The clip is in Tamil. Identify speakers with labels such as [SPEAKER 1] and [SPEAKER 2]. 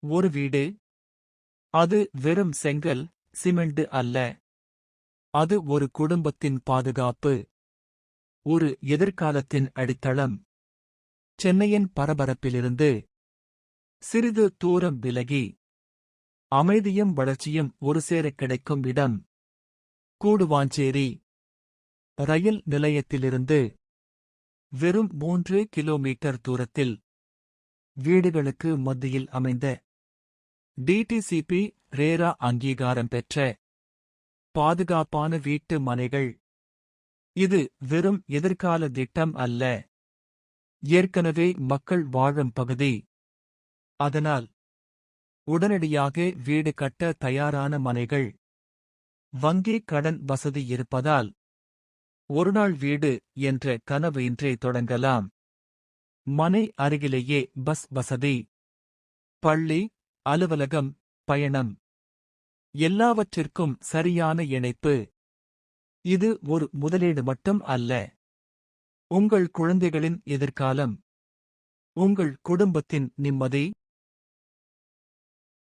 [SPEAKER 1] ஒரு வீடு. அது வெறும் செங்கல், சிமெண்ட் அல்ல. அது ஒரு குடும்பத்தின் பாதுகாப்பு. ஒரு எதிர்காலத்தின் அடித்தளம். சென்னையின் பரபரப்பிலிருந்து சிறிது தூரம் விலகி அமைதியும் வளர்ச்சியும் ஒருசேரக் கிடைக்கும் இடம். கூடுவாஞ்சேரி. ரயில் நிலையத்திலிருந்து வெறும் 3 கிலோமீட்டர் தூரத்தில் வீடுகளுக்கு மத்தியில் அமைந்த டிடிசிபி ரேரா அங்கீகாரம் பெற்ற பாதுகாப்பான வீட்டு மனைகள். இது வெறும் எதிர்கால திட்டம் அல்ல, ஏற்கனவே மக்கள் வாழும் பகுதி. அதனால் உடனடியாக வீடு கட்ட தயாரான மனைகள். வங்கி கடன் வசதி இருப்பதால் ஒருநாள் வீடு என்ற கனவு இன்றே தொடங்கலாம். மனை அருகிலேயே பஸ் வசதி. பள்ளி, அலுவலகம், பயணம் எல்லாவற்றிற்கும் சரியான இணைப்பு. இது ஒரு முதலீடு மட்டும் அல்ல, உங்கள் குழந்தைகளின் எதிர்காலம், உங்கள் குடும்பத்தின் நிம்மதி.